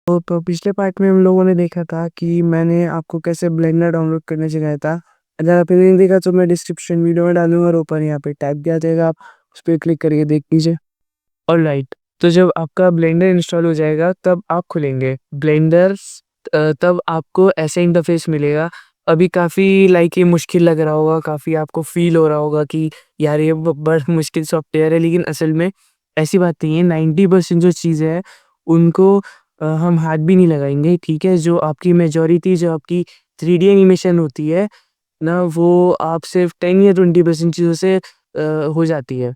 तो पिछले पार्ट में हम लोगों ने देखा था कि मैंने आपको कैसे ब्लेंडर डाउनलोड करने सिखाया था। अगर आपने नहीं देखा तो मैं डिस्क्रिप्शन वीडियो में डालूंगा और ऊपर यहाँ पे टाइप किया जाएगा, आप उस पर क्लिक करके देख लीजिए। ऑलराइट, तो जब आपका ब्लेंडर इंस्टॉल हो जाएगा तब आप खुलेंगे ब्लेंडर, तब आपको ऐसा इंटरफेस मिलेगा। अभी काफ़ी लाइक ये मुश्किल लग रहा होगा, काफ़ी आपको फील हो रहा होगा कि यार ये बड़ा मुश्किल सॉफ्टवेयर है, लेकिन असल में ऐसी बात नहीं है। 90% जो चीज़ें हैं उनको हम हाथ भी नहीं लगाएंगे, ठीक है। जो आपकी मेजॉरिटी, जो आपकी 3D एनिमेशन होती है ना, वो आप सिर्फ 10 या 20% चीज़ों से हो जाती है,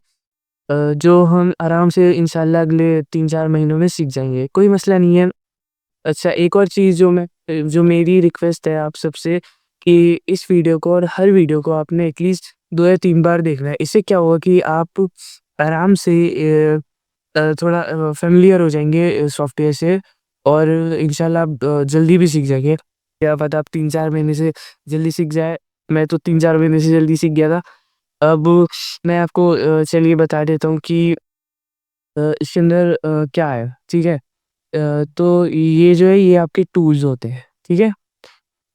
जो हम आराम से इंशाल्लाह अगले 3-4 महीनों में सीख जाएंगे, कोई मसला नहीं है। अच्छा, एक और चीज़ जो मेरी रिक्वेस्ट है आप सबसे, कि इस वीडियो को और हर वीडियो को आपने एटलीस्ट 2 या 3 बार देखना है। इससे क्या होगा कि आप आराम से थोड़ा फ़ैमिलियर हो जाएँगे सॉफ्टवेयर से, और इंशाल्लाह आप जल्दी भी सीख जाएँगे। क्या पता आप 3-4 महीने से जल्दी सीख जाएँ। मैं तो 3-4 महीने से जल्दी सीख गया था। अब मैं आपको चलिए बता देता हूँ कि इसके अंदर क्या है, ठीक है? तो ये जो है ये आपके टूल्स होते हैं, ठीक है?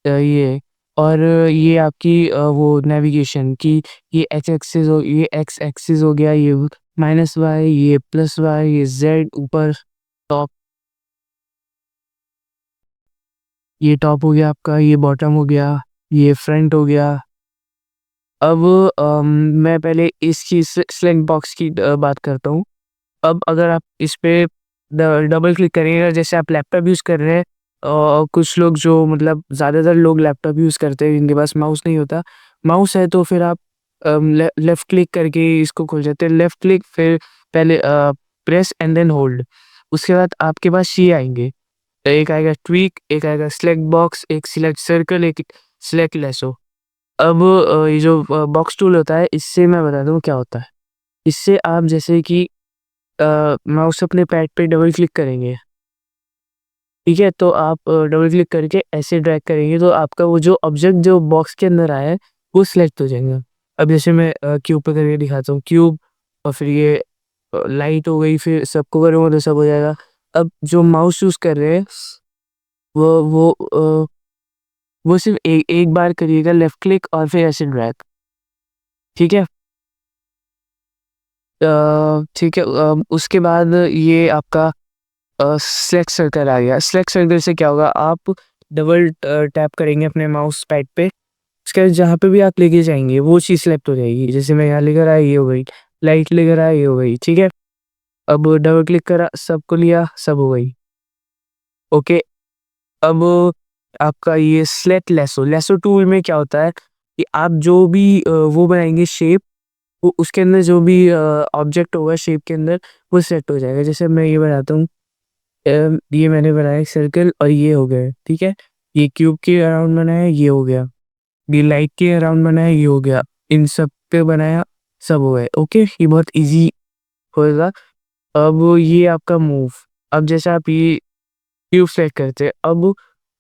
ये और ये आपकी वो नेविगेशन की, ये एक्स एक्सिस हो गया, ये माइनस वाई, ये प्लस वाई, ये जेड ऊपर टॉप, ये टॉप हो गया आपका, ये बॉटम हो गया, ये फ्रंट हो गया। अब मैं पहले इसकी सिलेक्ट बॉक्स की बात करता हूँ। अब अगर आप इस पे डबल क्लिक करिएगा, जैसे आप लैपटॉप यूज़ कर रहे हैं, कुछ लोग जो मतलब ज़्यादातर लोग लैपटॉप यूज़ करते हैं जिनके पास माउस नहीं होता। माउस है तो फिर आप लेफ़्ट क्लिक करके इसको खोल जाते हैं। लेफ़्ट क्लिक, फिर पहले प्रेस एंड देन होल्ड। उसके बाद आपके पास ये आएँगे, एक आएगा ट्वीक, एक आएगा सिलेक्ट बॉक्स, एक सिलेक्ट सर्कल, एक सिलेक्ट लेसो। अब ये जो बॉक्स टूल होता है, इससे मैं बताता हूँ क्या होता है। इससे आप जैसे कि माउस अपने पैड पे डबल क्लिक करेंगे, ठीक है? तो आप डबल क्लिक करके ऐसे ड्रैग करेंगे तो आपका वो जो ऑब्जेक्ट जो बॉक्स के अंदर आया है, वो सिलेक्ट हो जाएगा। अब जैसे मैं क्यूब पे करके दिखाता हूँ, क्यूब, और फिर ये लाइट हो गई, फिर सबको करूँगा तो सब हो जाएगा। अब जो माउस यूज़ कर रहे हैं, वो वो अ, वो सिर्फ़ एक बार करिएगा लेफ्ट क्लिक और फिर ऐसे ड्रैग, ठीक है? ठीक है, उसके बाद ये आपका सिलेक्ट सर्कल आ गया। सिलेक्ट सर्कल से क्या होगा, आप डबल टैप करेंगे अपने माउस पैड पे, उसके बाद जहाँ पे भी आप लेके जाएँगे वो चीज़ सिलेक्ट हो जाएगी। जैसे मैं यहाँ लेकर आया, ये हो गई, लाइट लेकर आया, ये हो गई, ठीक है? अब डबल क्लिक करा, सबको लिया, सब हो गई, ओके। अब आपका ये सिलेक्ट लेसो, लेसो टूल में क्या होता है कि आप जो भी वो बनाएँगे शेप, वो उसके अंदर जो भी ऑब्जेक्ट होगा शेप के अंदर, वो सेट हो जाएगा। जैसे मैं ये बनाता हूँ, ये मैंने बनाया एक सर्कल और ये हो गया, ठीक है? ये क्यूब के अराउंड बनाया, ये हो गया। ये लाइट के अराउंड बनाया, ये हो गया। इन सब पे बनाया, सब हो गए, ओके? ये बहुत ईज़ी होएगा। अब ये आपका मूव, अब जैसे आप ये क्यूब सेलेक्ट करते हैं, अब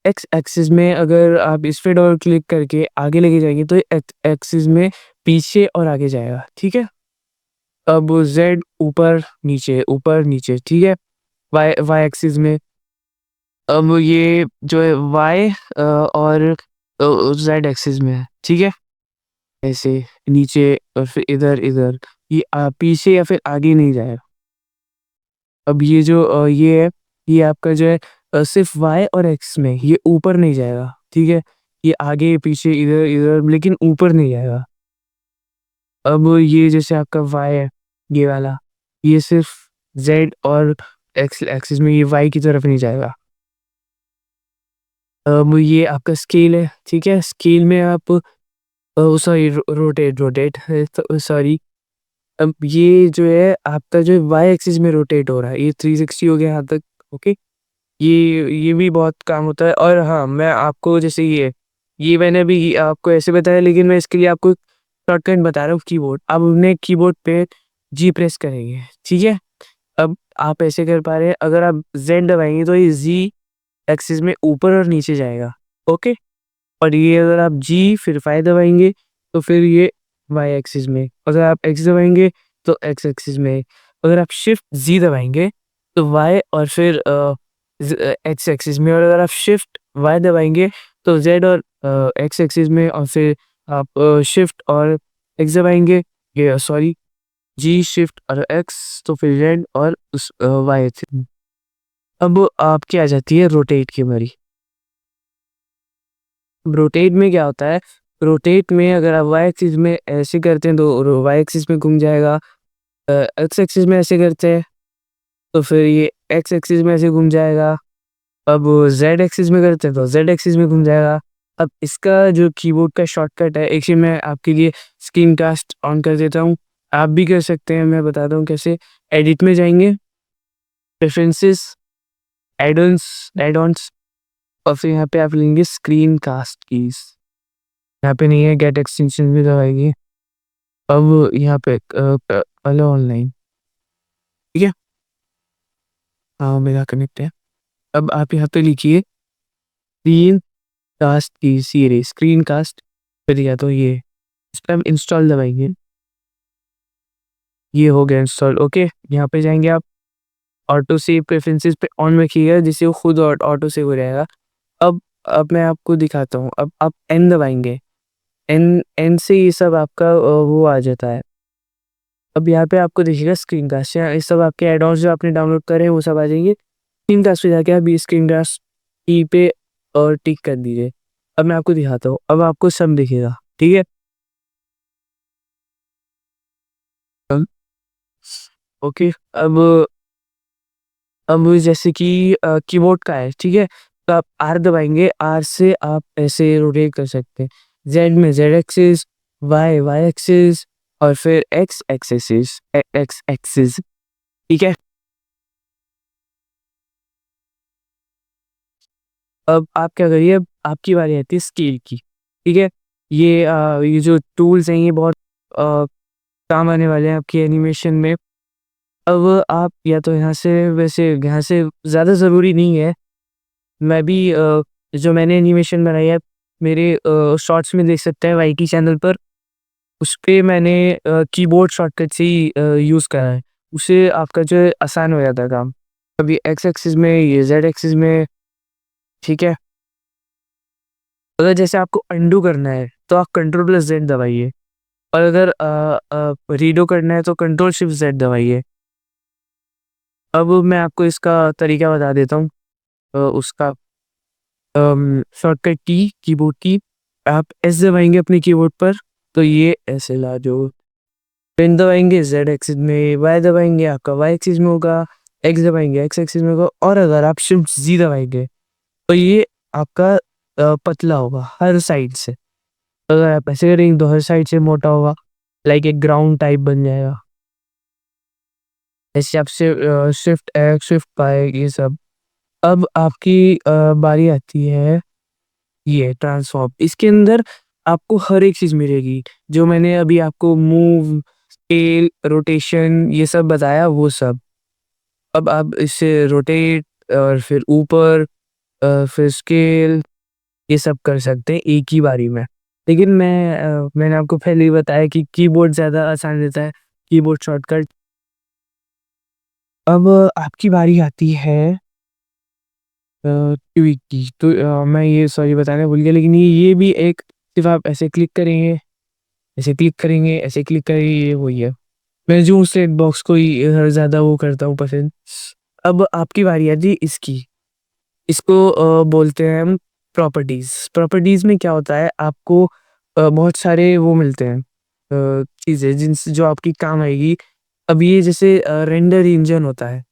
एक्स एक्सिस में अगर आप इस पे डबल क्लिक करके आगे लेके जाएँगे तो ये एक्स एक्सिस में पीछे और आगे जाएगा, ठीक है? अब ज़ेड ऊपर नीचे, ठीक है? वाई वाई एक्सिस में, अब ये जो है वाई और ज़ेड एक्सिस में है, ठीक है? ऐसे नीचे और फिर इधर, ये पीछे या फिर आगे नहीं जाएगा। अब ये जो ये है, ये आपका जो है सिर्फ़ वाई और एक्स में, ये ऊपर नहीं जाएगा, ठीक है? ये आगे, पीछे, इधर लेकिन ऊपर नहीं जाएगा। अब ये जैसे आपका वाई है, ये वाला, ये सिर्फ़ ज़ेड और एक्स एक्सिस में, ये वाई की तरफ नहीं जाएगा। ये आपका स्केल है, ठीक है? स्केल में आप सॉरी, रोटेट है, तो सॉरी। अब ये जो है आपका जो वाई एक्सिस में रोटेट हो रहा है, ये 360 हो गया यहाँ तक, ओके? ये भी बहुत काम होता है। और हाँ, मैं आपको जैसे ये मैंने अभी आपको ऐसे बताया, लेकिन मैं इसके लिए आपको शॉर्टकट बता रहा हूँ, कीबोर्ड। आप अपने कीबोर्ड पे जी प्रेस करेंगे, ठीक है? अब आप ऐसे कर पा रहे हैं, अगर आप ज़ेड दबाएँगे तो ये जी एक्सिस में ऊपर और नीचे जाएगा, ओके? और ये अगर आप जी फिर फाइ दबाएँगे तो फिर ये वाई एक्सिस में, अगर आप एक्स दबाएँगे तो एक्स एक्सिस में, अगर आप शिफ्ट ज़ी दबाएँगे तो वाई और फिर एक्स एक्सिस में, और अगर आप शिफ्ट वाई दबाएँगे तो ज़ेड और एक्स एक्सिस में, और फिर आप शिफ्ट और एक्स दबाएँगे, ये सॉरी जी शिफ्ट और एक्स, तो फिर ज़ेड और उस वाई एक्सिस में। अब आपकी आ जाती है रोटेट की बारी। रोटेट में क्या होता है, रोटेट में अगर आप वाई एक्सिस में ऐसे करते हैं तो वाई एक्सिस में घूम जाएगा, एक्स एक्सिस में ऐसे करते हैं तो फिर ये एक्स एक्सिस में ऐसे घूम जाएगा। अब ज़ेड एक्सिस में करते हैं तो ज़ेड एक्सिस में घूम जाएगा। अब इसका जो कीबोर्ड का शॉर्टकट है, एक मैं आपके लिए स्क्रीन कास्ट ऑन कर देता हूँ, आप भी कर सकते हैं, मैं बताता हूँ कैसे। एडिट में जाएँगे, प्रेफ़रेंसेस, ऐड ऑन्स, और फिर यहाँ पे आप लेंगे स्क्रीन कास्ट कीज़। यहाँ पे नहीं है, गेट एक्सटेंशन भी दबाइए। अब यहाँ पे हेलो ऑनलाइन, ठीक है? हाँ, मेरा कनेक्ट है। अब आप यहाँ पे लिखिए स्क्रीन कास्ट की सीरीज, स्क्रीन कास्ट, फिर या तो ये इस पे हम इंस्टॉल दबाएंगे, ये हो गया इंस्टॉल। ओके, यहाँ पे जाएंगे आप, ऑटो सेव प्रेफरेंसेस पे ऑन रखिएगा जिससे वो खुद ऑटो सेव हो जाएगा। अब मैं आपको दिखाता हूँ। अब आप एन दबाएंगे, एन एन से ये सब आपका वो आ जाता है। अब यहाँ पे आपको दिखेगा स्क्रीन कास्ट, ये सब आपके एड-ऑन्स जो आपने डाउनलोड करे हैं वो सब आ जाएंगे। स्क्रीन कास्ट पे जाके आप ये स्क्रीन कास्ट की पे और टिक कर दीजिए। अब मैं आपको दिखाता हूँ, अब आपको सब दिखेगा, ठीक है? ओके, अब जैसे कि कीबोर्ड का है, ठीक है? तो आप आर दबाएँगे, आर से आप ऐसे रोटेट कर सकते हैं। ज़ेड में ज़ेड एक्सिस, वाई एक्सिस, और फिर एक्स एक्सिस, ठीक है? अब आप क्या करिए, अब आपकी बारी आती है स्केल की, ठीक है? ये जो टूल्स हैं ये बहुत अ, काम आने वाले हैं आपकी एनिमेशन में। अब आप या तो यहाँ से, वैसे यहाँ से ज़्यादा ज़रूरी नहीं है। मैं भी जो मैंने एनिमेशन बनाई है मेरे शॉर्ट्स में देख सकते हैं वाईटी चैनल पर। उसपे मैंने कीबोर्ड शॉर्टकट से ही यूज़ करा है। उससे आपका जो है आसान हो जाता है काम। कभी एक्स एक्सिस में, ये जेड एक्सिस में, ठीक है? अगर जैसे आपको अंडू करना है तो आप कंट्रोल प्लस ज़ेड दबाइए, और अगर रीडो करना है तो कंट्रोल शिफ्ट ज़ेड दबाइए। अब मैं आपको इसका तरीका बता देता हूँ। उसका शॉर्टकट कीबोर्ड की, आप एस दबाएँगे अपने कीबोर्ड पर तो ये ऐसे ला जो, पेन दबाएँगे ज़ेड एक्सिस में, वाई दबाएँगे आपका वाई एक्सिस में होगा, एक्स दबाएँगे एक्स एक्सिस में होगा, और अगर आप शिफ्ट ज़ी दबाएँगे तो ये आपका पतला होगा हर साइड से। अगर आप ऐसे करेंगे तो हर साइड से मोटा होगा, लाइक एक ग्राउंड टाइप बन जाएगा। ऐसे आप शिफ्ट एक्स, शिफ्ट वाई, ये सब। अब आपकी बारी आती है ये ट्रांसफॉर्म। इसके अंदर आपको हर एक चीज़ मिलेगी, जो मैंने अभी आपको मूव, स्केल, रोटेशन ये सब बताया वो सब। अब आप इसे रोटेट और फिर ऊपर फिर स्केल, ये सब कर सकते हैं एक ही बारी में। लेकिन मैंने आपको पहले ही बताया कि कीबोर्ड ज़्यादा आसान रहता है, कीबोर्ड शॉर्टकट। अब आपकी बारी आती है ट्वीक की। तो मैं ये सॉरी बताना भूल गया, लेकिन ये भी एक, सिर्फ़ आप ऐसे क्लिक करेंगे, ऐसे क्लिक करेंगे, ऐसे क्लिक करेंगे, ये वही है। मैं जो सेट बॉक्स को ही ज़्यादा वो करता हूँ पसंद। अब आपकी बारी आती है इसकी। इसको बोलते हैं हम प्रॉपर्टीज़। प्रॉपर्टीज़ में क्या होता है, आपको बहुत सारे वो मिलते हैं चीज़ें जिनसे जो आपकी काम आएगी। अब ये जैसे रेंडर इंजन होता है।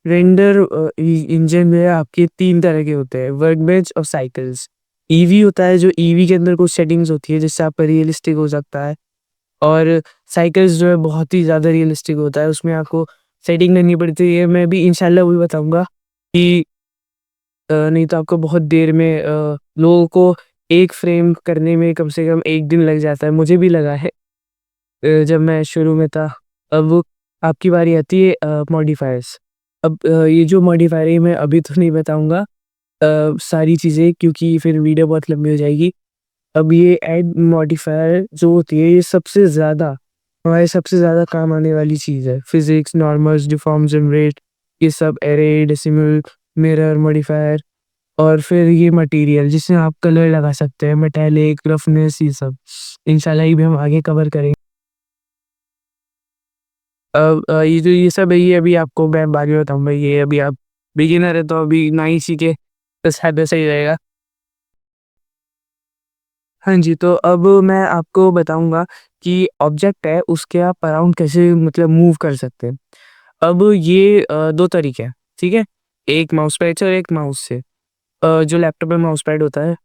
रेंडर इंजन में आपके 3 तरह के होते हैं, वर्कबेंच और साइकिल्स। ईवी होता है, जो ईवी के अंदर कुछ सेटिंग्स होती है जिससे आपका रियलिस्टिक हो सकता है, और साइकिल्स जो है बहुत ही ज़्यादा रियलिस्टिक होता है, उसमें आपको सेटिंग करनी पड़ती है। मैं भी इंशाल्लाह वही बताऊँगा कि नहीं तो आपको बहुत देर में लोगों को एक फ्रेम करने में कम से कम 1 दिन लग जाता है, मुझे भी लगा है जब मैं शुरू में था। अब आपकी बारी आती है मॉडिफायर्स। अब ये जो मॉडिफायर है मैं अभी तो नहीं बताऊँगा सारी चीज़ें, क्योंकि फिर वीडियो बहुत लंबी हो जाएगी। अब ये ऐड मॉडिफायर जो होती है ये सबसे ज़्यादा, हमारे सबसे ज़्यादा काम आने वाली चीज़ है। फिज़िक्स, नॉर्मल्स, डिफ़ॉर्म्स, जनरेट, ये सब, एरे, डेसिमल, मिरर मॉडिफायर और फिर ये मटेरियल जिसमें आप कलर लगा सकते हैं, मेटालिक, रफनेस, ये सब। इंशाल्लाह ये भी हम आगे कवर करेंगे। ये जो ये सब है, ये अभी आपको मैं बाद में बताऊँगा। ये अभी आप बिगिनर है तो अभी ना ही सीखे तो शायद सही रहेगा। हाँ जी, तो अब मैं आपको बताऊँगा कि ऑब्जेक्ट है उसके आप अराउंड कैसे मतलब मूव कर सकते हैं। अब ये 2 तरीके हैं, ठीक है? एक माउस पैड से और एक माउस से। जो लैपटॉप में माउस पैड होता है,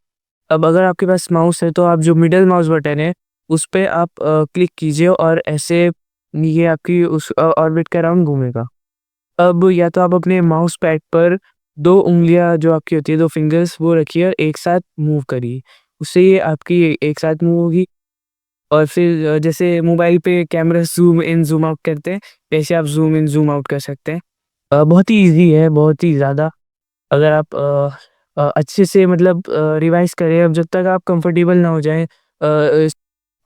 अब अगर आपके पास माउस है तो आप जो मिडल माउस बटन है, उस पे आप क्लिक कीजिए और ऐसे ये आपकी उस ऑर्बिट के अराउंड घूमेगा। अब या तो आप अपने माउस पैड पर 2 उँगलियाँ जो आपकी होती है, 2 फिंगर्स वो रखिए और एक साथ मूव करिए। उससे ये आपकी एक साथ मूव होगी और फिर जैसे मोबाइल पे camera zoom in, zoom out करते हैं, वैसे आप ज़ूम इन, ज़ूम आउट कर सकते हैं। बहुत ही ईज़ी है, बहुत ही ज़्यादा। अगर आप अच्छे से मतलब रिवाइज़ करें, अब जब तक आप कंफर्टेबल ना हो जाएँ इस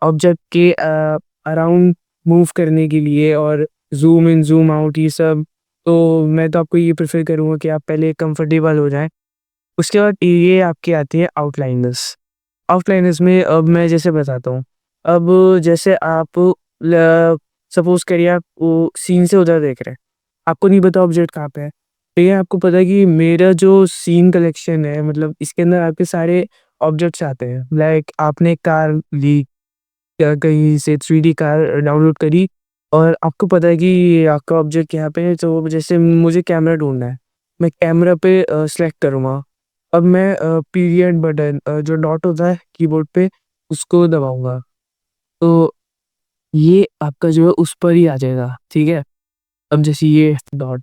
ऑब्जेक्ट के अराउंड मूव करने के लिए और ज़ूम इन, ज़ूम आउट ये सब, तो मैं तो आपको ये प्रेफ़र करूँगा कि आप पहले कंफर्टेबल हो जाएँ। उसके बाद ये आपकी आती है आउटलाइनर्स। आउटलाइनर्स में अब मैं जैसे बताता हूँ। अब जैसे आप ल सपोज़ करिए आप वो सीन से उधर देख रहे हैं। आपको नहीं पता ऑब्जेक्ट कहाँ पे है। ठीक है, आपको पता है कि मेरा जो सीन कलेक्शन है मतलब इसके अंदर आपके सारे ऑब्जेक्ट्स आते हैं। लाइक आपने कार ली या कहीं से 3D कार डाउनलोड करी और आपको पता है कि आपका ऑब्जेक्ट यहाँ पे है, तो जैसे मुझे कैमरा ढूँढना है। मैं कैमरा पे सेलेक्ट करूँगा। अब मैं पीरियड बटन जो डॉट होता है कीबोर्ड पे उसको दबाऊँगा। तो ये आपका जो है उस पर ही आ जाएगा, ठीक है? अब जैसे ये डॉट,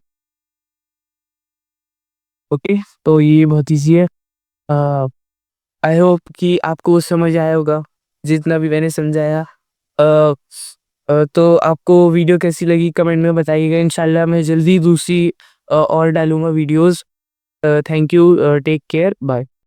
ओके? तो ये बहुत ईज़ी है। अ, आई होप कि आपको समझ आया होगा, जितना भी मैंने समझाया। अ तो आपको वीडियो कैसी लगी कमेंट में बताइएगा। इंशाल्लाह मैं जल्दी दूसरी और डालूँगा videos. Thank you, take care, bye.